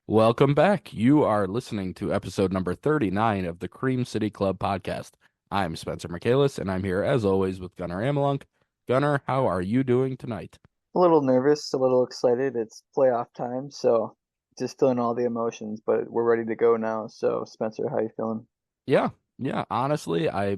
Welcome back. You are listening to episode number 39 of the Cream City Club podcast. I'm Spencer Michaelis, and I'm here as always with Gunnar Amalunk. Gunnar, how are you doing tonight? A little nervous, a little excited. It's playoff time, so just feeling all the emotions, but we're ready to go now. So, Spencer, how you feeling? Yeah, yeah, honestly, I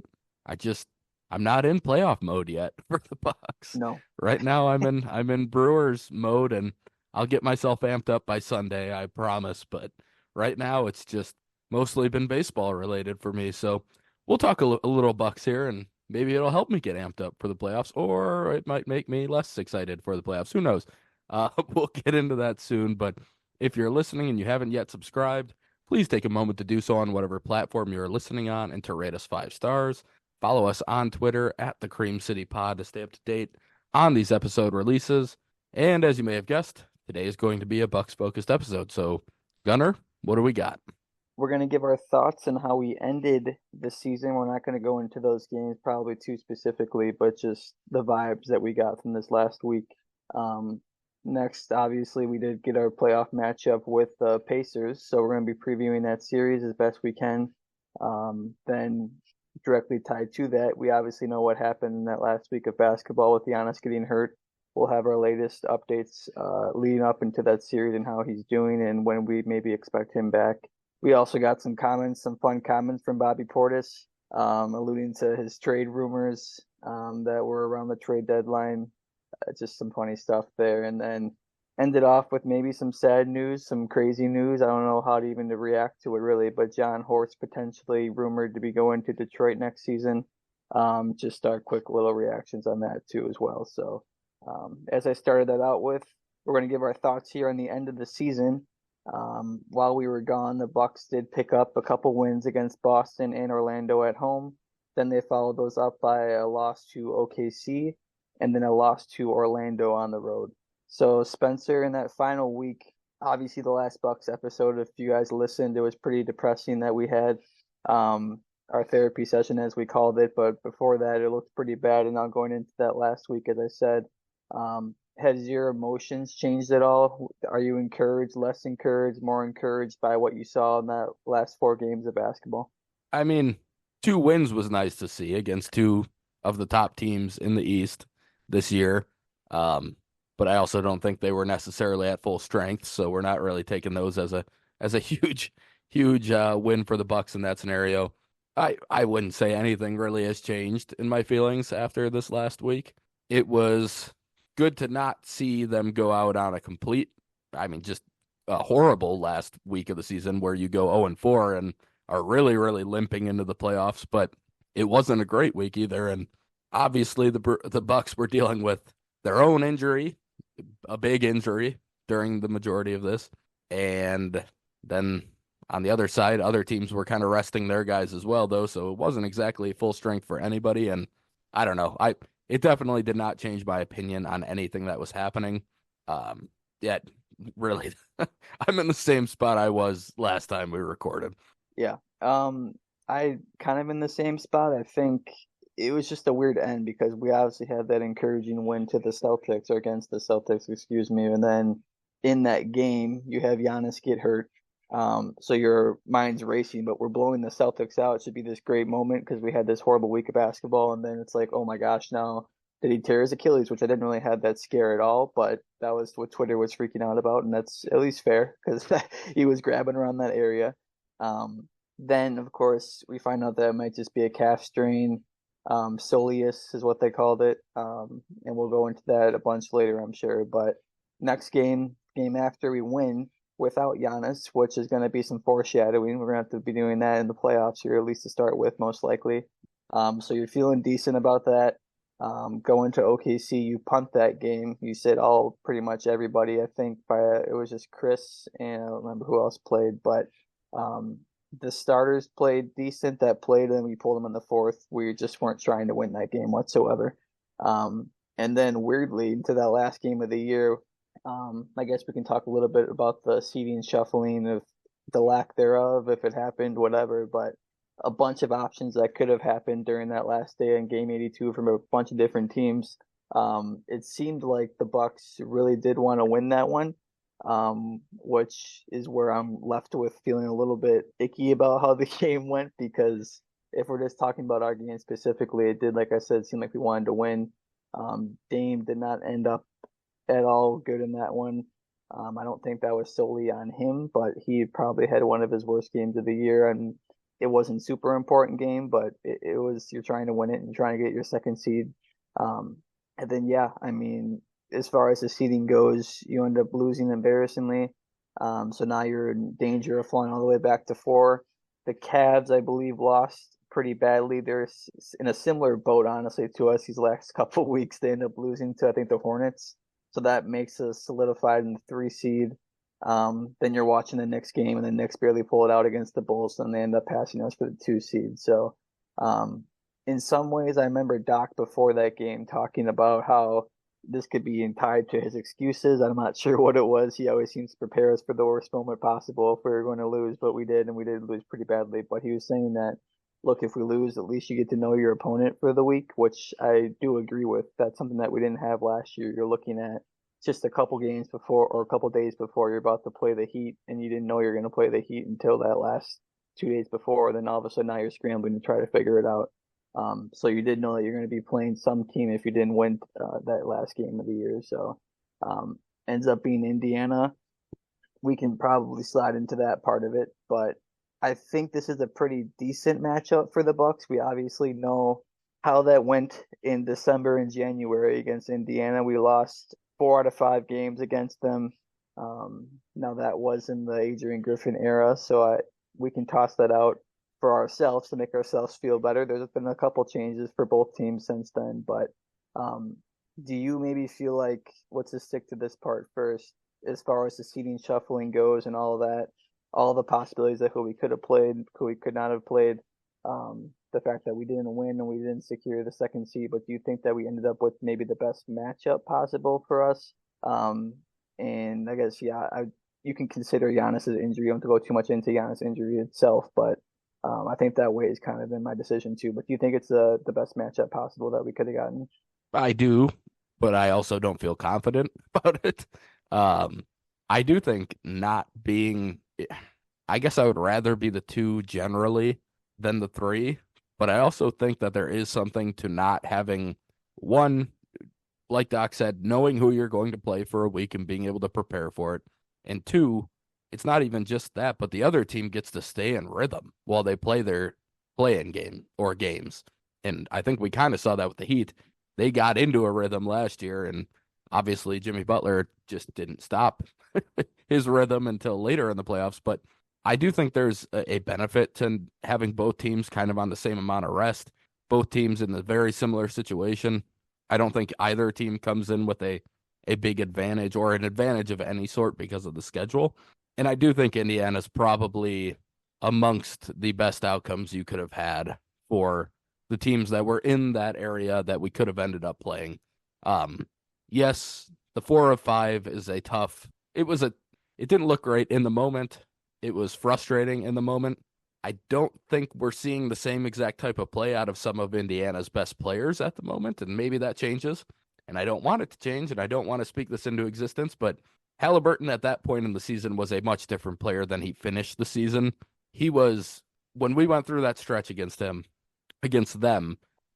just I'm not in playoff mode yet for the Bucks. No. Right now I'm in Brewers mode and I'll get myself amped up by Sunday, I promise, but right now it's just mostly been baseball related for me. So, we'll talk a little Bucks here and maybe it'll help me get amped up for the playoffs or it might make me less excited for the playoffs. Who knows? We'll get into that soon, but if you're listening and you haven't yet subscribed, please take a moment to do so on whatever platform you're listening on and to rate us 5 stars. Follow us on Twitter at the Cream City Pod to stay up to date on these episode releases. And as you may have guessed, today is going to be a Bucks focused episode. So, Gunner, what do we got? We're going to give our thoughts on how we ended the season. We're not going to go into those games probably too specifically, but just the vibes that we got from this last week. Um, Next, obviously, we did get our playoff matchup with the Pacers, so we're going to be previewing that series as best we can. Then, directly tied to that, we obviously know what happened in that last week of basketball with Giannis getting hurt. We'll have our latest updates leading up into that series and how he's doing and when we maybe expect him back. We also got some comments, some fun comments from Bobby Portis, alluding to his trade rumors that were around the trade deadline. Just some funny stuff there. And then ended off with maybe some sad news, some crazy news. I don't know how to even to react to it really, but John Horst potentially rumored to be going to Detroit next season. Just our quick little reactions on that too as well. So as I started that out with, we're going to give our thoughts here on the end of the season. While we were gone, the Bucks did pick up a couple wins against Boston and Orlando at home. Then they followed those up by a loss to OKC and then a loss to Orlando on the road. So Spencer, in that final week, obviously the last Bucks episode, if you guys listened, it was pretty depressing that we had our therapy session as we called it. But before that, it looked pretty bad. And now going into that last week, as I said, has your emotions changed at all? Are you encouraged, less encouraged, more encouraged by what you saw in that last 4 games of basketball? I mean, 2 wins was nice to see against two of the top teams in the East this year. Um, but I also don't think they were necessarily at full strength, so we're not really taking those as a huge win for the Bucks in that scenario. I wouldn't say anything really has changed in my feelings after this last week. It was good to not see them go out on a complete, I mean, just a horrible last week of the season where you go 0-4 and are really limping into the playoffs, but it wasn't a great week either. And obviously the Bucks were dealing with their own injury, a big injury during the majority of this, and then on the other side, other teams were kind of resting their guys as well, though. So it wasn't exactly full strength for anybody. And I don't know. It definitely did not change my opinion on anything that was happening. Yet really, I'm in the same spot I was last time we recorded. Yeah. I kind of in the same spot. I think it was just a weird end because we obviously had that encouraging win to the Celtics or against the Celtics, excuse me, and then in that game you have Giannis get hurt. So your mind's racing, but we're blowing the Celtics out. It should be this great moment because we had this horrible week of basketball, and then it's like, oh my gosh, now did he tear his Achilles? Which I didn't really have that scare at all, but that was what Twitter was freaking out about, and that's at least fair because he was grabbing around that area. Then, of course, we find out that it might just be a calf strain. Soleus is what they called it. And we'll go into that a bunch later, I'm sure. But next game after we win without Giannis, which is going to be some foreshadowing. We're going to have to be doing that in the playoffs here, at least to start with, most likely. So you're feeling decent about that. Going to OKC, you punt that game. You said all pretty much everybody. I think it was just Chris and I don't remember who else played, but um, the starters played decent that played, and we pulled them in the fourth. We just weren't trying to win that game whatsoever. And then weirdly, into that last game of the year, I guess we can talk a little bit about the seeding shuffling of the lack thereof, if it happened, whatever. But a bunch of options that could have happened during that last day in Game 82 from a bunch of different teams. It seemed like the Bucks really did want to win that one. which is where I'm left with feeling a little bit icky about how the game went because if we're just talking about our game specifically, it did, like I said, seem like we wanted to win. Dame did not end up at all good in that one. I don't think that was solely on him, but he probably had one of his worst games of the year, and it wasn't super important game, but it was you're trying to win it and trying to get your second seed. Um, and then yeah, I mean, as far as the seeding goes, you end up losing embarrassingly. So now you're in danger of falling all the way back to four. The Cavs, I believe, lost pretty badly. They're in a similar boat, honestly, to us these last couple of weeks. They end up losing to, I think, the Hornets. So that makes us solidified in the three seed. Then you're watching the Knicks game, and the Knicks barely pull it out against the Bulls, and they end up passing us for the two seed. So, um, in some ways, I remember Doc before that game talking about how this could be tied to his excuses. I'm not sure what it was. He always seems to prepare us for the worst moment possible if we were going to lose, but we did, and we did lose pretty badly. But he was saying that, look, if we lose, at least you get to know your opponent for the week, which I do agree with. That's something that we didn't have last year. You're looking at just a couple games before or a couple days before you're about to play the Heat, and you didn't know you're going to play the Heat until that last 2 days before. Then all of a sudden now you're scrambling to try to figure it out. So you did know that you're going to be playing some team if you didn't win that last game of the year. So um, ends up being Indiana. We can probably slide into that part of it, but I think this is a pretty decent matchup for the Bucks. We obviously know how that went in December and January against Indiana. We lost 4 out of 5 games against them. Now that was in the Adrian Griffin era, so we can toss that out for ourselves to make ourselves feel better. There's been a couple changes for both teams since then, but um, do you maybe feel like let's just stick to this part first, as far as the seating shuffling goes and all of that, all the possibilities of who we could have played, who we could not have played, the fact that we didn't win and we didn't secure the second seed, but do you think that we ended up with maybe the best matchup possible for us? Um, and I guess yeah, you can consider Giannis's injury. You don't have to go too much into Giannis' injury itself, but I think that weighs kind of in my decision too. But do you think it's the best matchup possible that we could have gotten? I do, but I also don't feel confident about it. Um, I do think not being, I guess I would rather be the two generally than the three, but I also think that there is something to not having one, like Doc said, knowing who you're going to play for a week and being able to prepare for it. And two, it's not even just that, but the other team gets to stay in rhythm while they play their play-in game or games. And I think we kind of saw that with the Heat. They got into a rhythm last year, and obviously Jimmy Butler just didn't stop his rhythm until later in the playoffs. But I do think there's a benefit to having both teams kind of on the same amount of rest, both teams in a very similar situation. I don't think either team comes in with a big advantage or an advantage of any sort because of the schedule. And I do think Indiana's probably amongst the best outcomes you could have had for the teams that were in that area that we could have ended up playing. Um, yes, the 4 of 5 is a tough. It didn't look great in the moment. It was frustrating in the moment. I don't think we're seeing the same exact type of play out of some of Indiana's best players at the moment, and maybe that changes. And I don't want it to change, and I don't want to speak this into existence, but Halliburton at that point in the season was a much different player than he finished the season. He was, when we went through that stretch against them,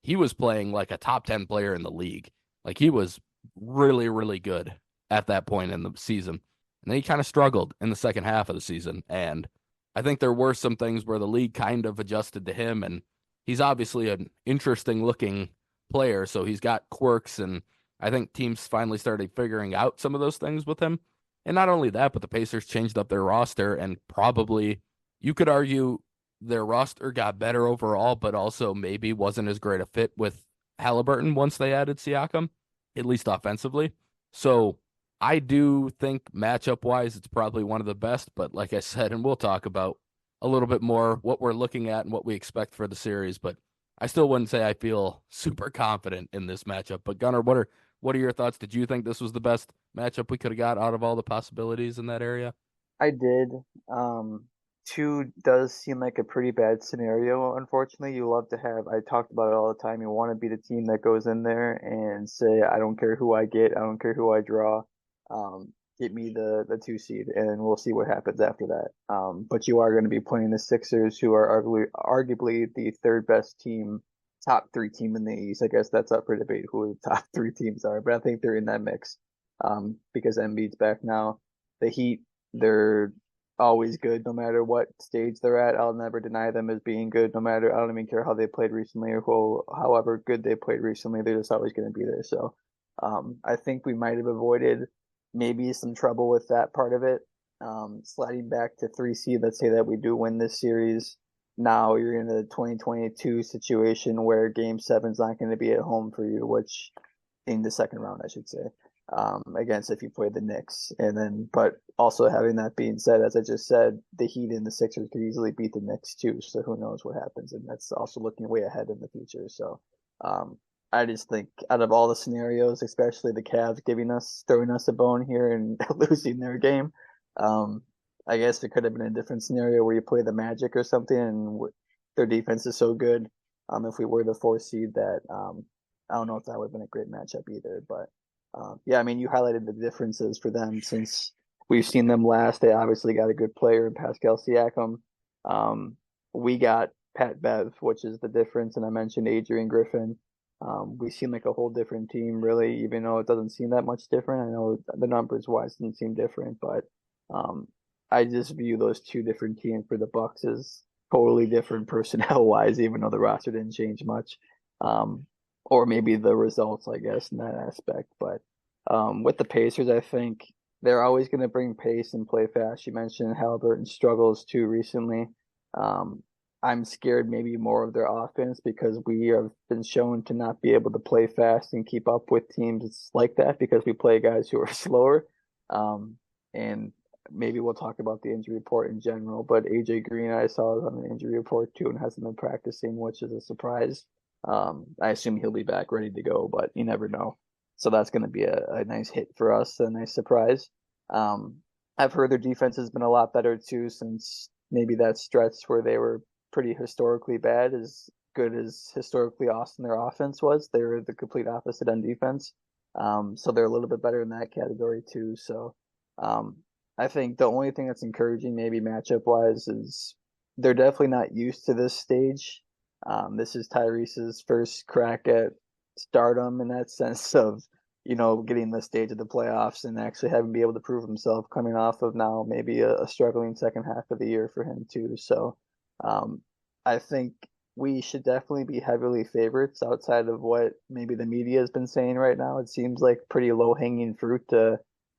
he was playing like a top 10 player in the league. Like he was really, really good at that point in the season. And then he kind of struggled in the second half of the season. And I think there were some things where the league kind of adjusted to him. And he's obviously an interesting looking player. So he's got quirks. And I think teams finally started figuring out some of those things with him. And not only that, but the Pacers changed up their roster and probably you could argue their roster got better overall, but also maybe wasn't as great a fit with Halliburton once they added Siakam, at least offensively. So I do think matchup wise, it's probably one of the best. But like I said, and we'll talk about a little bit more what we're looking at and what we expect for the series. But I still wouldn't say I feel super confident in this matchup. But Gunnar, what are your thoughts? Did you think this was the best matchup we could have got out of all the possibilities in that area? I did. Um, Two does seem like a pretty bad scenario, unfortunately. You love to have, I talked about it all the time. You want to be the team that goes in there and say, I don't care who I get, I don't care who I draw. get me the 2 seed, and we'll see what happens after that. But you are going to be playing the Sixers, who are arguably the third best team, top three team in the East. I guess that's up for debate who the top three teams are, but I think they're in that mix. Because Embiid's back now. The Heat, they're always good no matter what stage they're at. I'll never deny them as being good no matter. I don't even care how they played recently or however good they played recently. They're just always going to be there. So I think we might have avoided maybe some trouble with that part of it. Sliding back to 3 seed, let's say that we do win this series. Now you're in a 2022 situation where Game 7's not going to be at home for you, which in the second round, I should say, against if you play the Knicks. And then, but also having that being said, as I just said, the Heat and the Sixers could easily beat the Knicks too. So who knows what happens? And that's also looking way ahead in the future. So um, I just think out of all the scenarios, especially the Cavs throwing us a bone here and losing their game, um, I guess there could have been a different scenario where you play the Magic or something, and their defense is so good. If we were the 4 seed, that I don't know if that would have been a great matchup either. But yeah, I mean, you highlighted the differences for them since we've seen them last. They obviously got a good player in Pascal Siakam. Um, we got Pat Bev, which is the difference, and I mentioned Adrian Griffin. We seem like a whole different team, really, even though it doesn't seem that much different. I know the numbers wise didn't seem different, but um, I just view those two different teams for the Bucks as totally different personnel wise, even though the roster didn't change much. Um, or maybe the results, I guess, in that aspect. But with the Pacers, I think they're always going to bring pace and play fast. You mentioned Halliburton struggles too recently. Um, I'm scared maybe more of their offense because we have been shown to not be able to play fast and keep up with teams like that because we play guys who are slower. And maybe we'll talk about the injury report in general, but AJ Green I saw is on an injury report too and hasn't been practicing, which is a surprise. I assume he'll be back ready to go, but you never know. So that's going to be a nice hit for us, a nice surprise. Um, I've heard their defense has been a lot better too since maybe that stretch where they were pretty historically bad, as good as historically awesome their offense was. They were the complete opposite on defense. So they're a little bit better in that category too. So um, I think the only thing that's encouraging, maybe matchup wise, is they're definitely not used to this stage. This is Tyrese's first crack at stardom in that sense of, getting the stage of the playoffs and actually having to be able to prove himself coming off of now maybe a struggling second half of the year for him too. So um, I think we should definitely be heavily favorites outside of what maybe the media has been saying right now. It seems like pretty low hanging fruit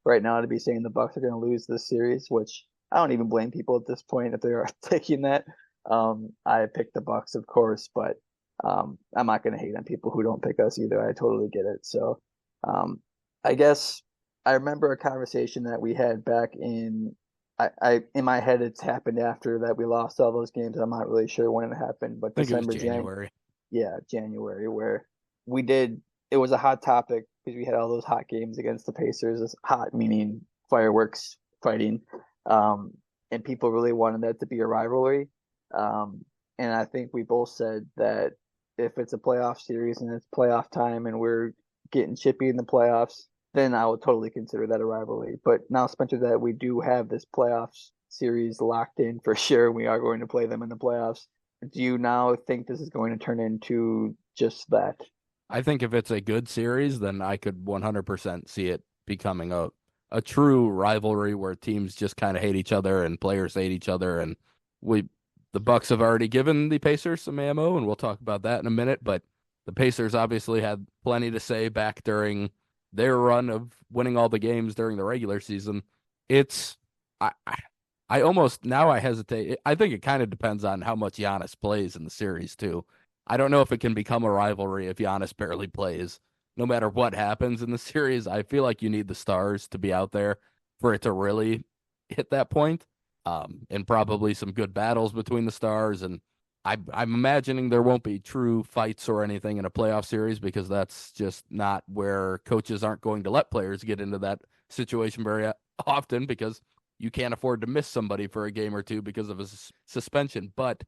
right now to be saying the Bucks are going to lose this series, which I don't even blame people at this point if they are taking that. I picked the Bucks, of course, but I'm not going to hate on people who don't pick us either. I totally get it. So um, I guess I remember a conversation that we had back in. I in my head it's happened after that we lost all those games. I'm not really sure when it happened, but I think it was December, January. yeah, January, where we did. It was a hot topic because we had all those hot games against the Pacers. It's hot meaning fireworks fighting, um, and people really wanted that to be a rivalry. And I think we both said that if it's a playoff series and it's playoff time and we're getting chippy in the playoffs, then I would totally consider that a rivalry. But now, Spencer, that we do have this playoffs series locked in for sure, we are going to play them in the playoffs. Do you now think this is going to turn into just that? I think if it's a good series, then I could 100% see it becoming a true rivalry where teams just kind of hate each other and players hate each other. And we, the Bucks have already given the Pacers some ammo, and we'll talk about that in a minute. But the Pacers obviously had plenty to say back during their run of winning all the games during the regular season. It's, I almost now I hesitate. I think it kind of depends on how much Giannis plays in the series too. I don't know if it can become a rivalry if Giannis barely plays. No matter what happens in the series, I feel like you need the stars to be out there for it to really hit that point. And probably some good battles between the stars. And I'm imagining there won't be true fights or anything in a playoff series because that's just not where coaches aren't going to let players get into that situation very often because you can't afford to miss somebody for a game or two because of a suspension. But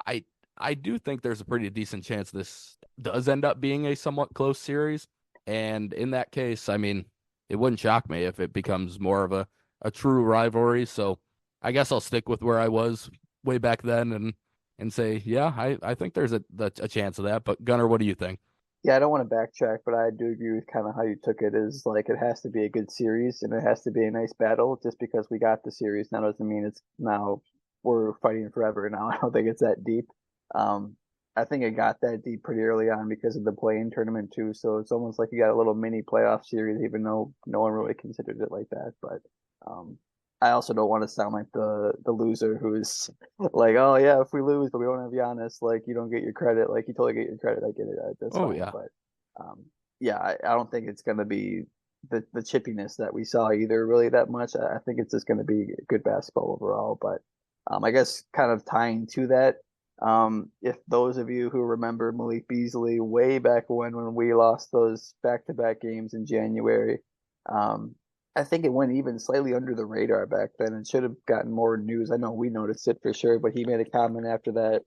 I I do think there's a pretty decent chance this does end up being a somewhat close series. And in that case, I mean, it wouldn't shock me if it becomes more of a true rivalry. So I guess I'll stick with where I was way back then and say, yeah, I think there's a chance of that. But Gunnar, what do you think? Yeah, I don't want to backtrack, but I do agree with kind of how you took it. Is like it has to be a good series and it has to be a nice battle. Just because we got the series now doesn't mean it's now we're fighting forever. Now I don't think it's that deep. Um, I think it got that deep pretty early on because of the play-in tournament too. So it's almost like you got a little mini playoff series, even though no one really considered it like that. But um, I also don't want to sound like the loser who's like, oh yeah, if we lose but we don't have Giannis, like you don't get your credit. Like you totally get your credit. I get it. That's Oh fine. yeah. But yeah, I don't think it's gonna be the chippiness that we saw either really that much. I think it's just gonna be good basketball overall. But I guess kind of tying to that, if those of you who remember Malik Beasley way back when we lost those back-to-back games in January, um, I think it went even slightly under the radar back then and should have gotten more news. I know we noticed it for sure, but he made a comment after that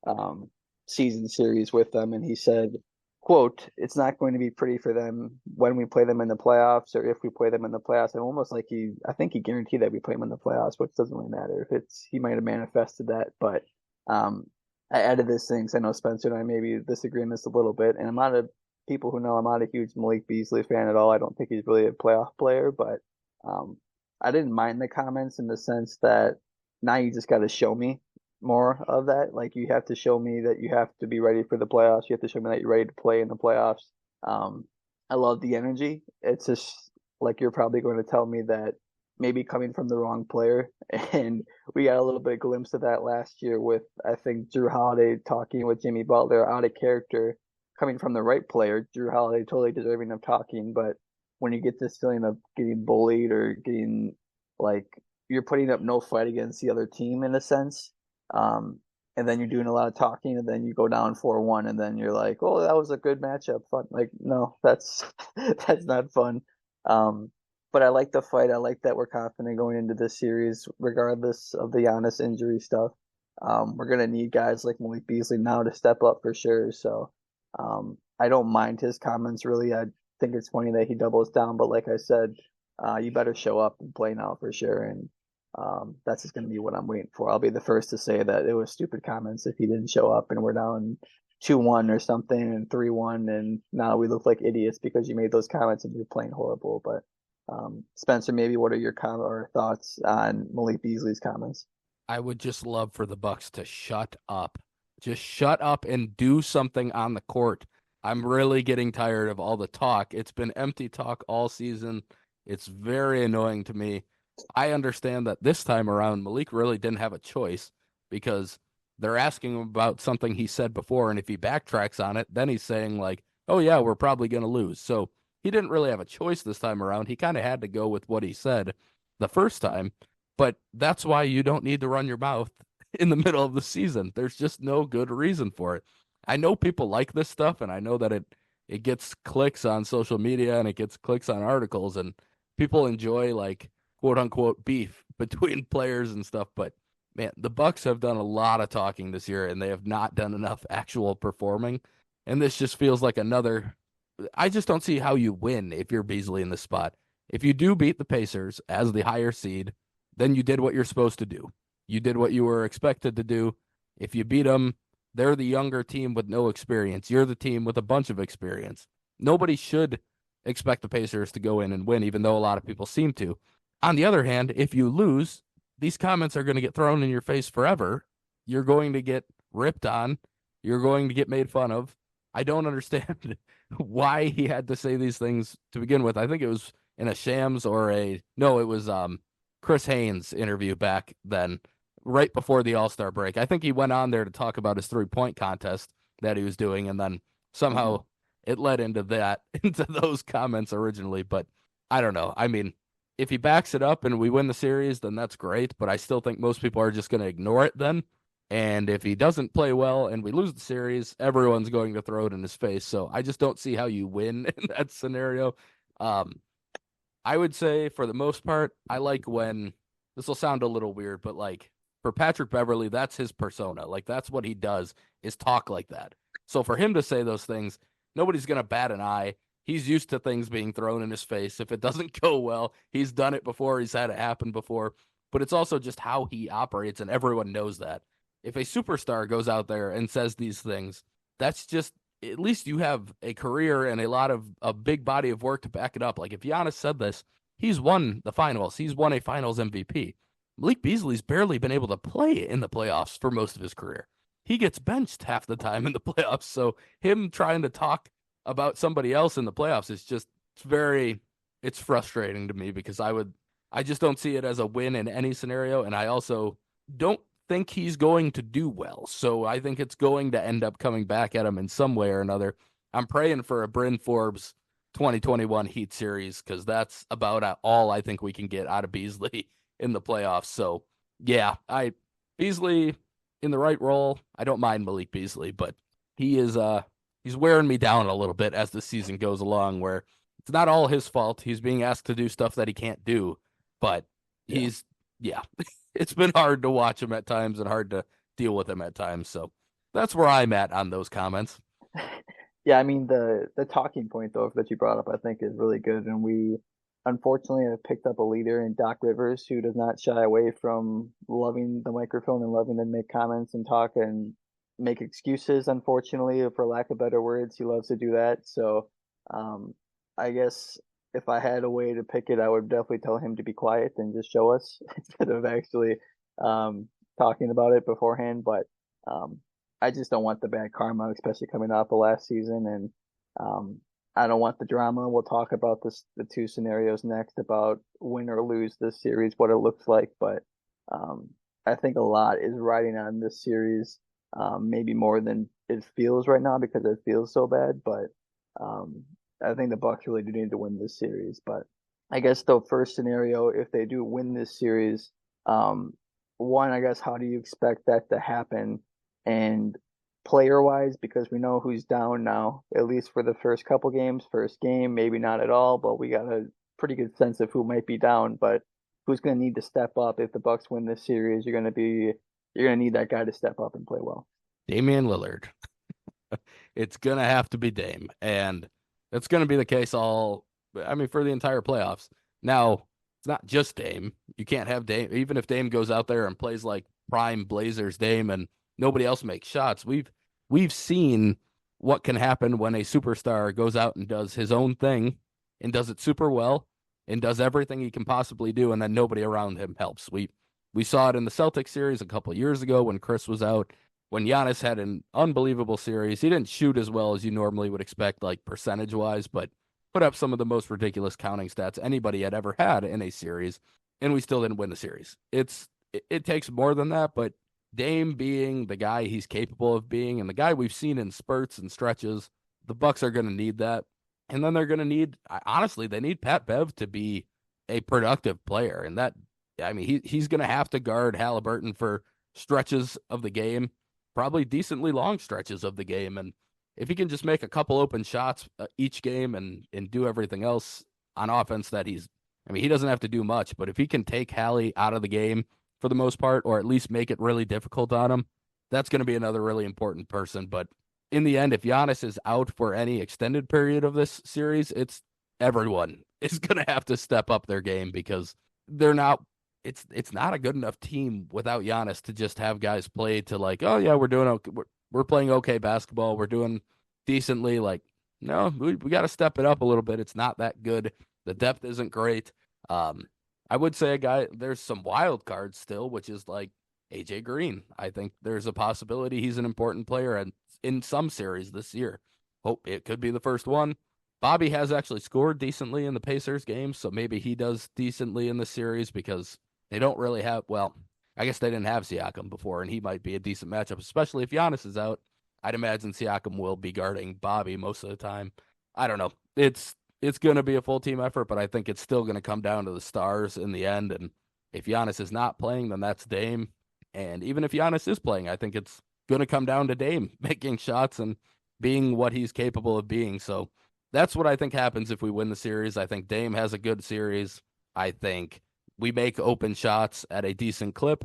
um, season series with them, and he said, "quote It's not going to be pretty for them when we play them in the playoffs, or if we play them in the playoffs." And almost like I think he guaranteed that we play them in the playoffs, which doesn't really matter if it's he might have manifested that, but um, I added this thing because I know Spencer and I maybe disagree on this a little bit, and I'm not a people who know I'm not a huge Malik Beasley fan at all. I don't think he's really a playoff player, but um, I didn't mind the comments in the sense that now you just got to show me more of that. Like you have to show me that you have to be ready for the playoffs. You have to show me that you're ready to play in the playoffs. Um, I love the energy. It's just like you're probably going to tell me that maybe coming from the wrong player, and we got a little bit of glimpse of that last year with I think Drew Holiday talking with Jimmy Butler out of character coming from the right player. Drew Holiday totally deserving of talking, but when you get this feeling of getting bullied or getting like you're putting up no fight against the other team in a sense, um, and then you're doing a lot of talking, and then you go down 4-1, and then you're like, "Oh, that was a good matchup, fun." Like, no, that's that's not fun. Um, but I like the fight. I like that we're confident going into this series, regardless of the Giannis injury stuff. We're gonna need guys like Malik Beasley now to step up for sure. So I don't mind his comments really. I think it's funny that he doubles down, but like I said, you better show up and play now for sure. And that's just going to be what I'm waiting for. I'll be the first to say that it was stupid comments if he didn't show up and we're down 2-1 or something and 3-1, and now we look like idiots because you made those comments and you're playing horrible. But Spencer, maybe what are your or thoughts on Malik Beasley's comments? I would just love for the Bucks to shut up. Just shut up and do something on the court. I'm really getting tired of all the talk. It's been empty talk all season. It's very annoying to me. I understand that this time around, Malik really didn't have a choice because they're asking him about something he said before. And if he backtracks on it, then he's saying, like, oh, yeah, we're probably going to lose. So he didn't really have a choice this time around. He kind of had to go with what he said the first time. But that's why you don't need to run your mouth in the middle of the season. There's just no good reason for it. I know people like this stuff, and I know that it gets clicks on social media and it gets clicks on articles, and people enjoy like quote unquote beef between players and stuff. But man, the Bucks have done a lot of talking this year, and they have not done enough actual performing. And this just feels like another. I just don't see how you win if you're Beasley in this spot. If you do beat the Pacers as the higher seed, then you did what you're supposed to do. You did what you were expected to do. If you beat them, they're the younger team with no experience. You're the team with a bunch of experience. Nobody should expect the Pacers to go in and win, even though a lot of people seem to. On the other hand, if you lose, these comments are going to get thrown in your face forever. You're going to get ripped on. You're going to get made fun of. I don't understand why he had to say these things to begin with. I think it was in a Shams or a no, it was Chris Haynes interview back then, right before the All-Star break. I think he went on there to talk about his 3-point contest that he was doing, and then Mm-hmm. somehow it led into that, into those comments originally. But I don't know. I mean, if he backs it up and we win the series, then that's great. But I still think most people are just going to ignore it then. And if he doesn't play well and we lose the series, everyone's going to throw it in his face. So I just don't see how you win in that scenario. Um, I would say for the most part, I like when this will sound a little weird, but like for Patrick Beverly, that's his persona. Like that's what he does is talk like that. So for him to say those things, nobody's gonna bat an eye. he's used to things being thrown in his face. If it doesn't go well, he's done it before. He's had it happen before. But it's also just how he operates, and everyone knows that. If a superstar goes out there and says these things, that's just at least you have a career and a lot of a big body of work to back it up. Like if Giannis said this, he's won the finals. He's won a finals MVP. Malik Beasley's barely been able to play in the playoffs for most of his career. He gets benched half the time in the playoffs. So him trying to talk about somebody else in the playoffs is just it's frustrating to me because I just don't see it as a win in any scenario. And I also don't think he's going to do well. So I think it's going to end up coming back at him in some way or another. I'm praying for a Bryn Forbes 2021 Heat series because that's about all I think we can get out of Beasley in the playoffs. So yeah, Beasley in the right role. I don't mind Malik Beasley, but he's wearing me down a little bit as the season goes along where it's not all his fault. He's being asked to do stuff that he can't do, but Yeah. he's yeah. It's been hard to watch him at times and hard to deal with him at times. So that's where I'm at on those comments. Yeah, I mean the talking point though that you brought up I think is really good, and we unfortunately have picked up a leader in Doc Rivers who does not shy away from loving the microphone and loving to make comments and talk and make excuses, unfortunately, for lack of better words. He loves to do that. So um I guess if I had a way to pick it, I would definitely tell him to be quiet and just show us instead of actually um talking about it beforehand. But um I just don't want the bad karma, especially coming off of last season. And um, I don't want the drama. We'll talk about the two scenarios next about win or lose this series, what it looks like. But um, I think a lot is riding on this series, maybe more than it feels right now because it feels so bad. But um, I think the Bucks really do need to win this series. But I guess the first scenario, if they do win this series, um, one, I guess, how do you expect that to happen? And player wise, because we know who's down now, at least for the first couple games, first game, maybe not at all, but we got a pretty good sense of who might be down, but who's going to need to step up if the Bucks win this series. You're going to need that guy to step up and play well. Damian Lillard. It's gonna have to be Dame, and it's gonna be the case for the entire playoffs. Now, it's not just Dame. You can't have Dame, even if Dame goes out there and plays like prime Blazers Dame and nobody else makes shots. We've seen what can happen when a superstar goes out and does his own thing and does it super well and does everything he can possibly do, and then nobody around him helps. We saw it in the Celtics series a couple of years ago when Chris was out, when Giannis had an unbelievable series. He didn't shoot as well as you normally would expect, like percentage wise, but put up some of the most ridiculous counting stats anybody had ever had in a series, and we still didn't win the series. It takes more than that, but Dame being the guy he's capable of being and the guy we've seen in spurts and stretches, the Bucks are going to need that. And then they're going to need, honestly, they need Pat Bev to be a productive player. And that, I mean, he's going to have to guard Halliburton for stretches of the game, probably decently long stretches of the game. And if he can just make a couple open shots each game and do everything else on offense he doesn't have to do much, but if he can take Hallie out of the game for the most part, or at least make it really difficult on him, that's going to be another really important person. But in the end, if Giannis is out for any extended period of this series, it's everyone is going to have to step up their game because they're not. It's not a good enough team without Giannis to just have guys play to like, oh yeah, we're doing okay, we're playing okay basketball, we're doing decently. Like, no, we got to step it up a little bit. It's not that good. The depth isn't great. I would say there's some wild cards still, which is like AJ Green. I think there's a possibility he's an important player and in some series this year. Hope it could be the first one. Bobby has actually scored decently in the Pacers game, so maybe he does decently in the series because they don't really have, well, I guess they didn't have Siakam before, and he might be a decent matchup, especially if Giannis is out. I'd imagine Siakam will be guarding Bobby most of the time. I don't know. It's going to be a full team effort, but I think it's still going to come down to the stars in the end. And if Giannis is not playing, then that's Dame. And even if Giannis is playing, I think it's going to come down to Dame making shots and being what he's capable of being. So that's what I think happens if we win the series. I think Dame has a good series. I think we make open shots at a decent clip.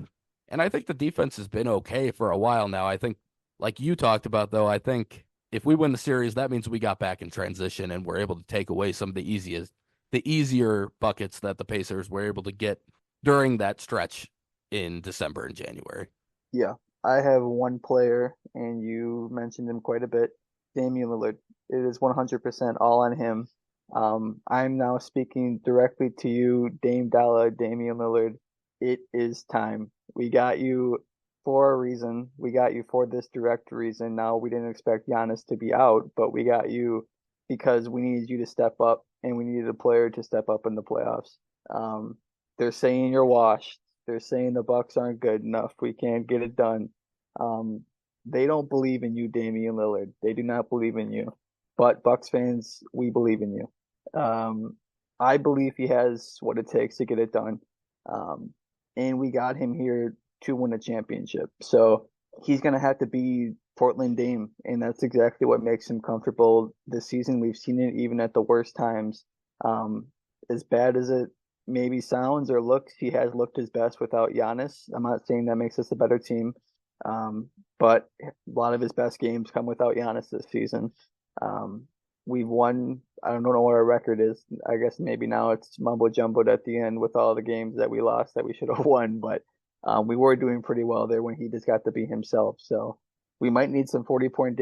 And I think the defense has been okay for a while now. I think, like you talked about, though, I think if we win the series, that means we got back in transition and we're able to take away some of the easier buckets that the Pacers were able to get during that stretch in December and January. Yeah, I have one player, and you mentioned him quite a bit, Damian Lillard. It is 100% all on him. I'm now speaking directly to you, Dame Dollar, Damian Lillard. It is time. We got you for a reason. We got you for this direct reason. Now, we didn't expect Giannis to be out, but we got you because we needed you to step up, and we needed a player to step up in the playoffs. Um, they're saying you're washed. They're saying the Bucks aren't good enough. We can't get it done. Um, they don't believe in you, Damian Lillard. They do not believe in you. But Bucks fans, we believe in you. Um, I believe he has what it takes to get it done. Um, and we got him here to win a championship. So he's going to have to be Portland Dame, and that's exactly what makes him comfortable this season. We've seen it even at the worst times. Um, as bad as it maybe sounds or looks, he has looked his best without Giannis. I'm not saying that makes us a better team, but a lot of his best games come without Giannis this season. Um, we've won. I don't know what our record is. I guess maybe now it's mumbo jumboed at the end with all the games that we lost that we should have won, but we were doing pretty well there when he just got to be himself. So we might need some 40-point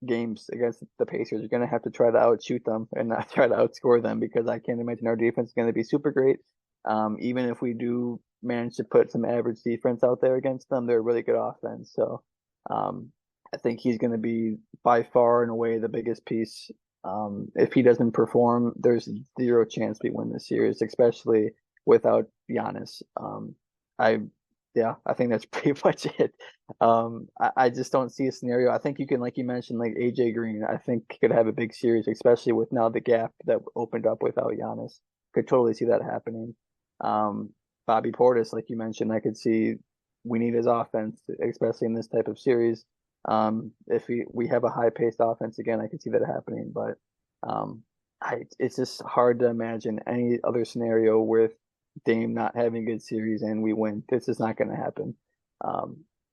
games against the Pacers. You're going to have to try to outshoot them and not try to outscore them because I can't imagine our defense is going to be super great. Even if we do manage to put some average defense out there against them, they're a really good offense. So um, I think he's going to be by far and away the biggest piece. If he doesn't perform, there's zero chance we win this series, especially without Giannis. I yeah, I think that's pretty much it. I just don't see a scenario. I think you can, like you mentioned, like AJ Green, I think could have a big series, especially with now the gap that opened up without Giannis. Could totally see that happening. Um, Bobby Portis, like you mentioned, I could see we need his offense, especially in this type of series. If we have a high paced offense again, I could see that happening. But it's just hard to imagine any other scenario with Dame not having a good series and we win. This is not going to happen.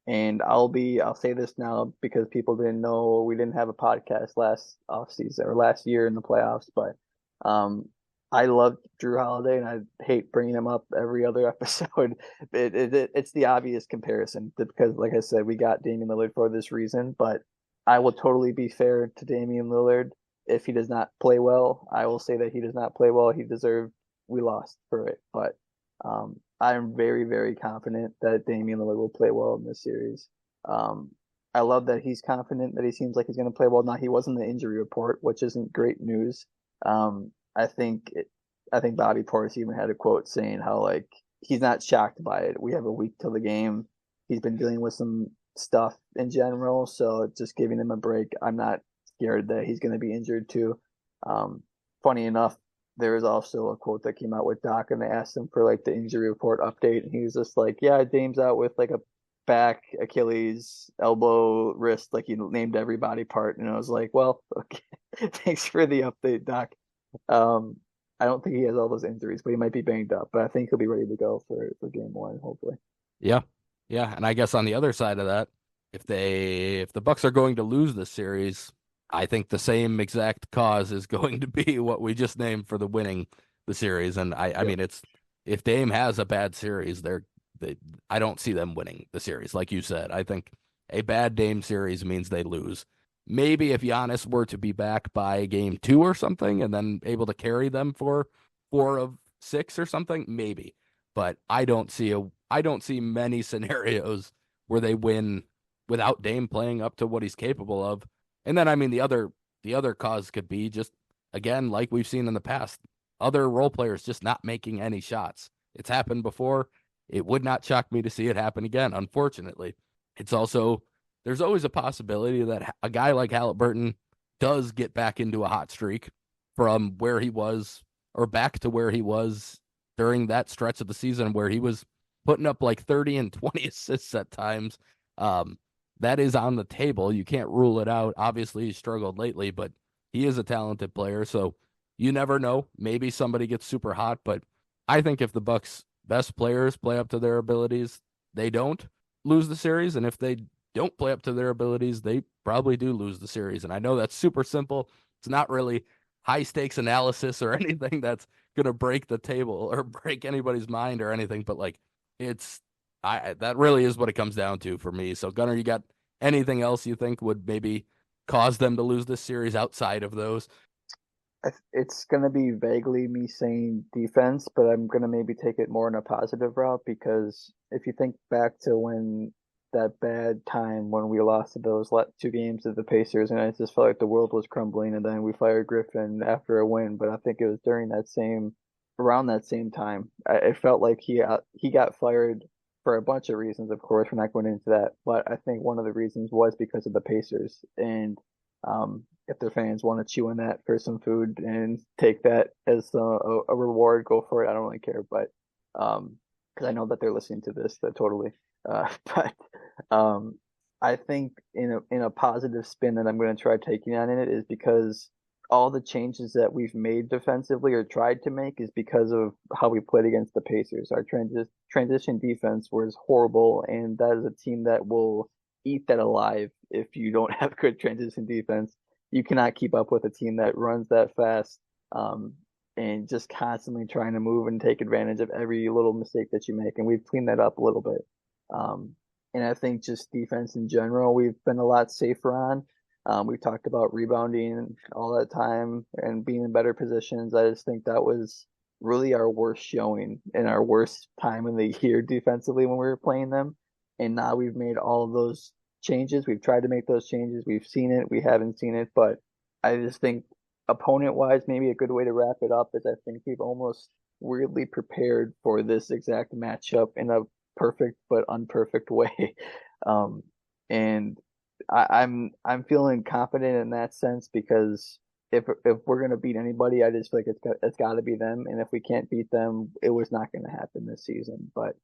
And I'll say this now because people didn't know we didn't have a podcast last offseason or last year in the playoffs, but um, I love Drew Holiday and I hate bringing him up every other episode. It's the obvious comparison because, like I said, we got Damian Lillard for this reason, but I will totally be fair to Damian Lillard. If he does not play well, I will say that he does not play well. He deserved we lost for it, but I'm very, very confident that Damian Lillard will play well in this series. Um, I love that he's confident that he seems like he's going to play well. Now he was in the injury report, which isn't great news. Um, I think it, I think Bobby Portis even had a quote saying how like he's not shocked by it. We have a week till the game. He's been dealing with some stuff in general, so just giving him a break. I'm not scared that he's going to be injured too. Funny enough, there was also a quote that came out with Doc, and they asked him for like the injury report update, and he was just like, "Yeah, Dame's out with like a back, Achilles, elbow, wrist." Like he named every body part, and I was like, "Well, okay, thanks for the update, Doc." Um, I don't think he has all those injuries, but he might be banged up. But I think he'll be ready to go for game one, hopefully. Yeah. Yeah, and I guess on the other side of that, if the Bucks are going to lose this series, I think the same exact cause is going to be what we just named for the winning the series. And I Yep. mean it's if Dame has a bad series, they I don't see them winning the series, like you said. I think a bad Dame series means they lose. Maybe if Giannis were to be back by game two or something and then able to carry them for 4 of 6 or something, maybe. But I don't see many scenarios where they win without Dame playing up to what he's capable of. And then I mean the other cause could be just again like we've seen in the past, other role players just not making any shots. It's happened before. It would not shock me to see it happen again, unfortunately. It's also there's always a possibility that a guy like Halliburton does get back into a hot streak from where he was or back to where he was during that stretch of the season where he was putting up like 30 and 20 assists at times. Um, that is on the table. You can't rule it out. Obviously, he struggled lately, but he is a talented player. So you never know. Maybe somebody gets super hot, but I think if the Bucks' best players play up to their abilities, they don't lose the series. And if they don't play up to their abilities, they probably do lose the series. And I know that's super simple. It's not really high stakes analysis or anything that's gonna break the table or break anybody's mind or anything, but like it's I that really is what it comes down to for me. So Gunnar, you got anything else you think would maybe cause them to lose this series outside of those? It's going to be vaguely me saying defense, but I'm going to maybe take it more in a positive route because if you think back to when that bad time when we lost to those 2 games to the Pacers, and I just felt like the world was crumbling, and then we fired Griffin after a win, but I think it was during around that same time. It felt like he got fired for a bunch of reasons, of course. We're not going into that, but I think one of the reasons was because of the Pacers, and if their fans want to chew on that for some food and take that as a reward, go for it. I don't really care, but because I know that they're listening to this, that totally. But um, I think in a positive spin that I'm going to try taking on it is because all the changes that we've made defensively or tried to make is because of how we played against the Pacers. Our transition defense was horrible, and that is a team that will eat that alive if you don't have good transition defense. You cannot keep up with a team that runs that fast, um, and just constantly trying to move and take advantage of every little mistake that you make. And we've cleaned that up a little bit. Um, and I think just defense in general, we've been a lot safer on. We talked about rebounding all that time and being in better positions. I just think that was really our worst showing and our worst time in the year defensively when we were playing them. And now we've made all of those changes. We've tried to make those changes. We've seen it. We haven't seen it. But I just think opponent wise, maybe a good way to wrap it up is I think we've almost weirdly prepared for this exact matchup in a perfect but unperfect way. Um, and I'm feeling confident in that sense because if we're gonna beat anybody, I just feel like it's got to be them, and if we can't beat them, it was not going to happen this season. But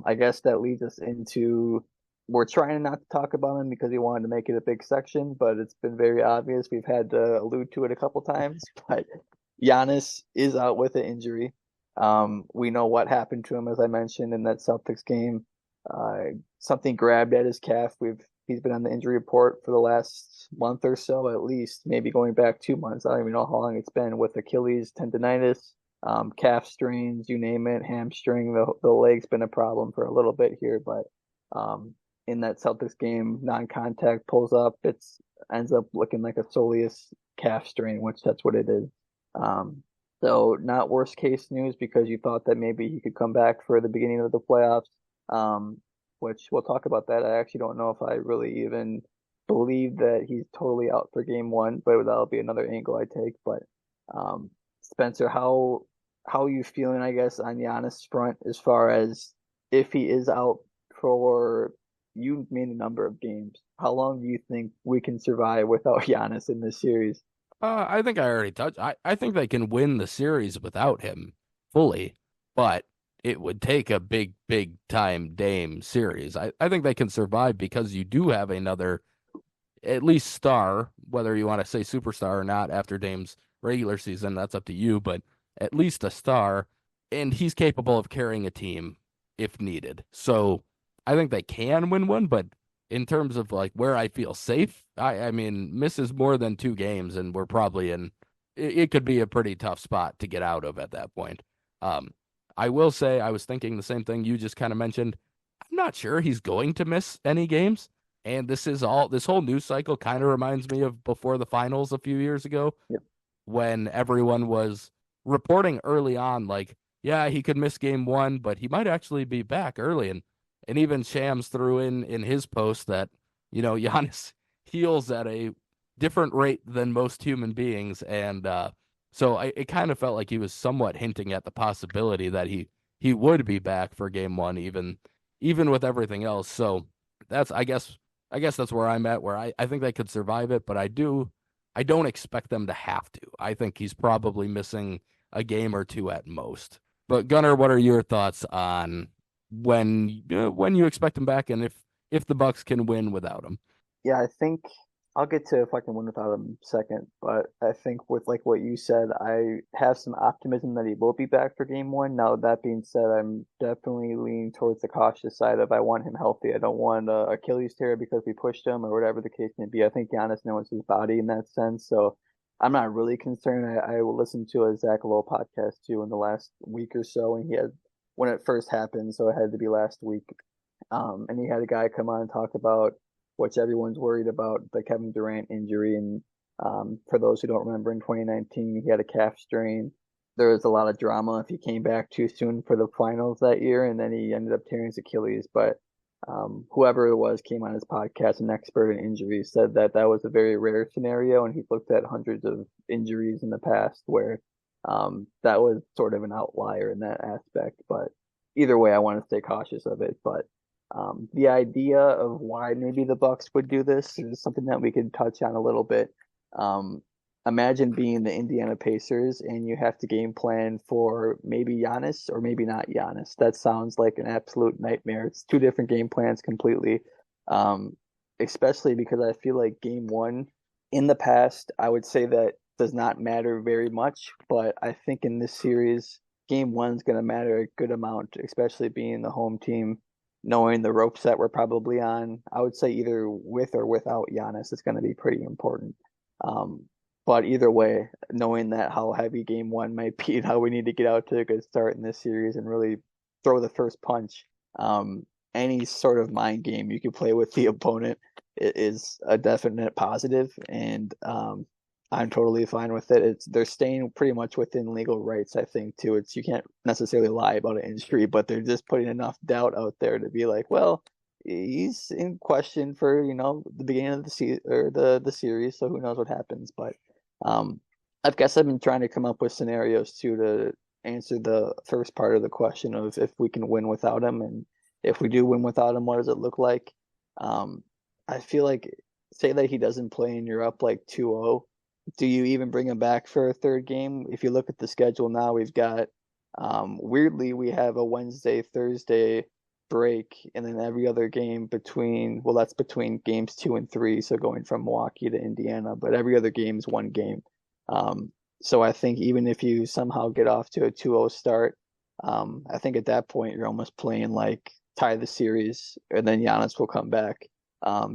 I guess that leads us into we're trying not to talk about him because we wanted to make it a big section, but it's been very obvious. We've had to allude to it a couple times, but Giannis is out with an injury. We know what happened to him, as I mentioned in that Celtics game. Something grabbed at his calf. He's been on the injury report for the last month or so, at least, maybe going back 2 months. I don't even know how long it's been with Achilles tendonitis, calf strains, you name it, hamstring. The leg's been a problem for a little bit here, but in that Celtics game, non-contact pulls up, it's ends up looking like a soleus calf strain, which that's what it is. Um, so not worst case news because you thought that maybe he could come back for the beginning of the playoffs. Um, which we'll talk about that. I actually don't know if I really even believe that he's totally out for game one, but that'll be another angle I take. But Spencer, how are you feeling, I guess, on Giannis' front as far as if he is out for you made a number of games. How long do you think we can survive without Giannis in this series? I think I already touched. I think they can win the series without him fully, but it would take a big, big time Dame series. I think they can survive because you do have another at least star, whether you want to say superstar or not after Dame's regular season, that's up to you, but at least a star, and he's capable of carrying a team if needed. So I think they can win one, but in terms of like where I feel safe, I mean, misses more than 2 games, and we're probably in. It could be a pretty tough spot to get out of at that point. Um, I will say I was thinking the same thing you just kind of mentioned. I'm not sure he's going to miss any games. And this whole news cycle kind of reminds me of before the finals a few years ago Yep. when everyone was reporting early on, like, yeah, he could miss game one, but he might actually be back early. And even Shams threw in his post that, Giannis heals at a different rate than most human beings. And so it kind of felt like he was somewhat hinting at the possibility that he would be back for game one, even with everything else. So that's I guess that's where I'm at, where I think they could survive it, but I don't expect them to have to. I think he's probably missing a game or two at most. But Gunnar, what are your thoughts on when you expect him back, and if the Bucks can win without him? Yeah, I think I'll get to if I can win without him second, but I think with like what you said, I have some optimism that he will be back for game one. Now that being said, I'm definitely leaning towards the cautious side of I want him healthy. I don't want Achilles tear because we pushed him or whatever the case may be. I think Giannis knows his body in that sense, so I'm not really concerned. I will listen to a Zach Lowe podcast too in the last week or so, and he had when it first happened, so it had to be last week. And he had a guy come on and talk about which everyone's worried about the Kevin Durant injury. And for those who don't remember, in 2019, he had a calf strain. There was a lot of drama if he came back too soon for the finals that year, and then he ended up tearing his Achilles. But whoever it was came on his podcast, an expert in injuries, said that that was a very rare scenario, and he looked at hundreds of injuries in the past where that was sort of an outlier in that aspect. But either way, I want to stay cautious of it. But the idea of why maybe the Bucks would do this is something that we could touch on a little bit. Um, Imagine being the Indiana Pacers and you have to game plan for maybe Giannis or maybe not Giannis. That sounds like an absolute nightmare. It's two different game plans completely. Um, Especially because I feel like game one in the past, I would say that does not matter very much, but I think in this series, game one's going to matter a good amount, especially being the home team knowing the ropes that we're probably on. I would say either with or without Giannis, it's going to be pretty important. Um, but either way, knowing that how heavy game one might be and how we need to get out to a good start in this series and really throw the first punch, any sort of mind game you can play with the opponent is a definite positive, and I'm totally fine with it. It's they're staying pretty much within legal rights, I think, too. It's you can't necessarily lie about an injury, but they're just putting enough doubt out there to be like, well, he's in question for, the beginning of the season or the series, so who knows what happens. But um I guess I've been trying to come up with scenarios too to answer the first part of the question of if we can win without him, and if we do win without him, what does it look like? Um I feel like say that he doesn't play and you're up like 2-0, do you even bring him back for a third game? If you look at the schedule now, we've got weirdly we have a Wednesday, Thursday break, and then every other game between well, that's between games two and three, so going from Milwaukee to Indiana, but every other game is one game. So I think even if you somehow get off to a 2-0 start, I think at that point you're almost playing like tie the series, and then Giannis will come back.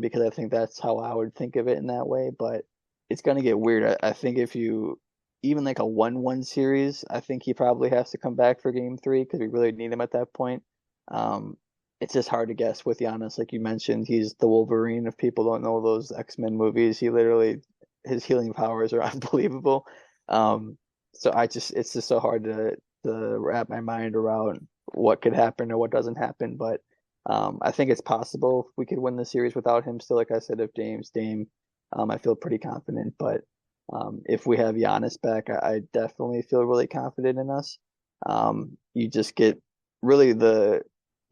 Because I think that's how I would think of it in that way. But it's gonna get weird. I think if you even like a 1-1 series, I think he probably has to come back for game three because we really need him at that point. Um, it's just hard to guess with Giannis, like you mentioned, he's the Wolverine. If people don't know those X-Men movies, he literally his healing powers are unbelievable. Um, so it's just so hard to wrap my mind around what could happen or what doesn't happen. But I think it's possible we could win the series without him. Still, like I said, if Dame, I feel pretty confident. But if we have Giannis back, I definitely feel really confident in us. You just get really the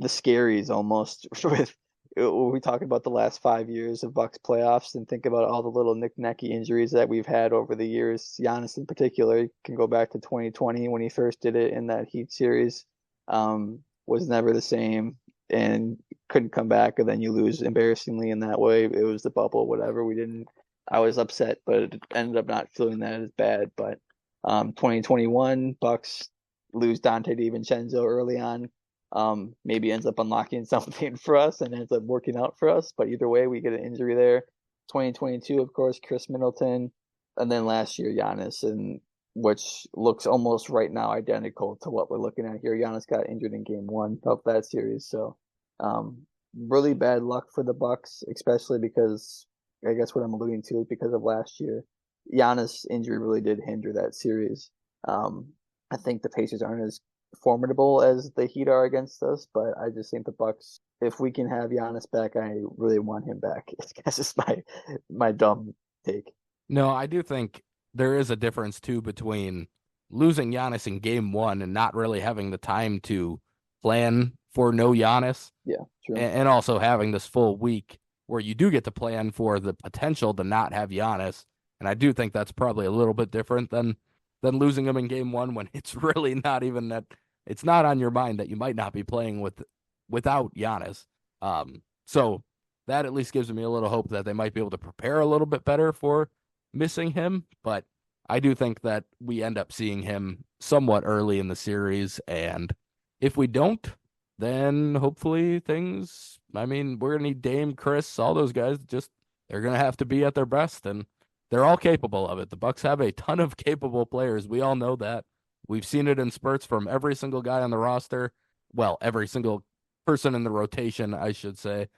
scaries almost with when we talk about the last 5 years of Bucks playoffs and think about all the little knick-knacky injuries that we've had over the years. Giannis in particular can go back to 2020 when he first did it in that Heat series. Was never the same and couldn't come back, and then you lose embarrassingly in that way. It was the bubble, whatever. We didn't. I was upset, but it ended up not feeling that as bad. But 2021 Bucks lose Dante DiVincenzo early on. Maybe ends up unlocking something for us and ends up working out for us. But either way, we get an injury there. 2022, of course, Chris Middleton, and then last year Giannis, and which looks almost right now identical to what we're looking at here. Giannis got injured in game one of that series, so really bad luck for the Bucks, especially because I guess what I'm alluding to is because of last year. Giannis' injury really did hinder that series. I think the Pacers aren't as formidable as the Heat are against us, but I just think the Bucks, if we can have Giannis back, I really want him back. That's just my dumb take. No, I do think there is a difference too between losing Giannis in game one and not really having the time to plan for no Giannis, Yeah, true. and also having this full week where you do get to plan for the potential to not have Giannis. And I do think that's probably a little bit different than losing him in game one when it's really not even that it's not on your mind that you might not be playing without Giannis. So that at least gives me a little hope that they might be able to prepare a little bit better for missing him. But I do think that we end up seeing him somewhat early in the series. And if we don't, then hopefully I mean, we're going to need Dame, Chris, all those guys. Just they're going to have to be at their best, and they're all capable of it. The Bucks have a ton of capable players. We all know that. We've seen it in spurts from every single guy on the roster. Well, every single person in the rotation, I should say.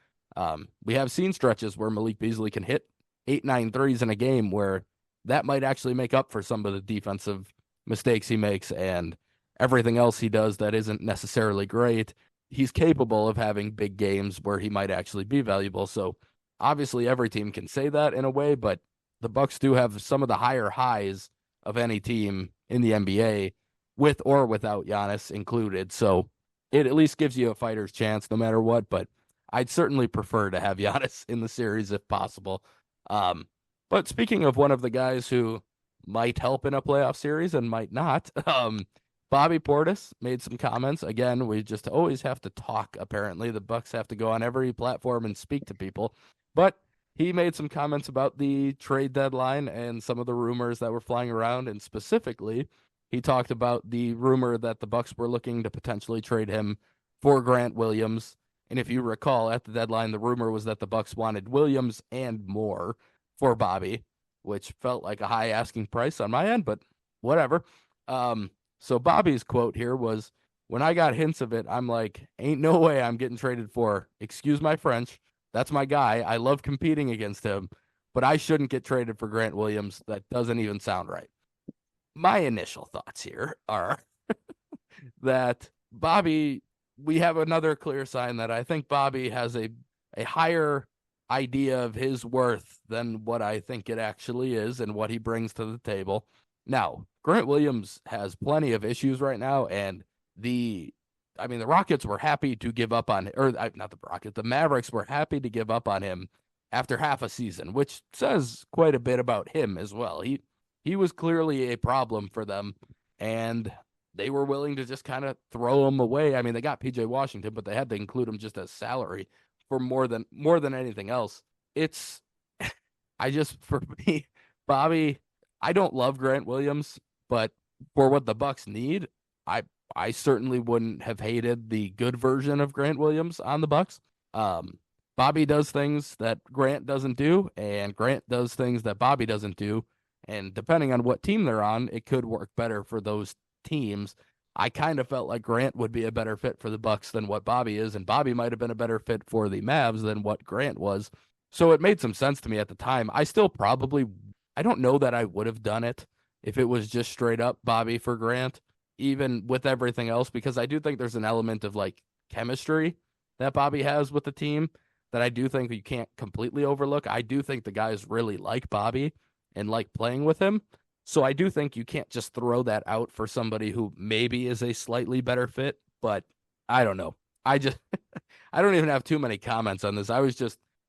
We have seen stretches where Malik Beasley can hit 8, 9 threes in a game where that might actually make up for some of the defensive mistakes he makes and everything else he does that isn't necessarily great. He's capable of having big games where he might actually be valuable. So obviously every team can say that in a way, but the Bucks do have some of the higher highs of any team in the NBA with or without Giannis included. So it at least gives you a fighter's chance no matter what, but I'd certainly prefer to have Giannis in the series if possible. Um, but speaking of one of the guys who might help in a playoff series and might not, Bobby Portis made some comments. Again, we just always have to talk, apparently. The Bucks have to go on every platform and speak to people. But he made some comments about the trade deadline and some of the rumors that were flying around, and specifically, he talked about the rumor that the Bucks were looking to potentially trade him for Grant Williams. And if you recall, at the deadline, the rumor was that the Bucks wanted Williams and more for Bobby, which felt like a high asking price on my end, but whatever. So Bobby's quote here was, "When I got hints of it, I'm like, ain't no way I'm getting traded for, excuse my French. That's my guy. I love competing against him, but I shouldn't get traded for Grant Williams. That doesn't even sound right." My initial thoughts here are that Bobby, we have another clear sign that I think Bobby has a higher idea of his worth than what I think it actually is and what he brings to the table. Now, Grant Williams has plenty of issues right now, and the Rockets were happy to give up on, or not the Rockets, the Mavericks were happy to give up on him after half a season, which says quite a bit about him as well. He was clearly a problem for them, and they were willing to just kind of throw him away. I mean, they got PJ Washington, but they had to include him just as salary for more than anything else. It's I just for me, Bobby, I don't love Grant Williams, but for what the Bucks need, I I certainly wouldn't have hated the good version of Grant Williams on the Bucks. Um, Bobby does things that Grant doesn't do, and Grant does things that Bobby doesn't do. And depending on what team they're on, it could work better for those teams. I kind of felt like Grant would be a better fit for the Bucks than what Bobby is, and Bobby might have been a better fit for the Mavs than what Grant was. So it made some sense to me at the time. I don't know that I would have done it if it was just straight up Bobby for Grant, even with everything else, because I do think there's an element of like chemistry that Bobby has with the team that I do think you can't completely overlook. I do think the guys really like Bobby and like playing with him. So I do think you can't just throw that out for somebody who maybe is a slightly better fit, but I don't know. I just I don't even have too many comments on this. I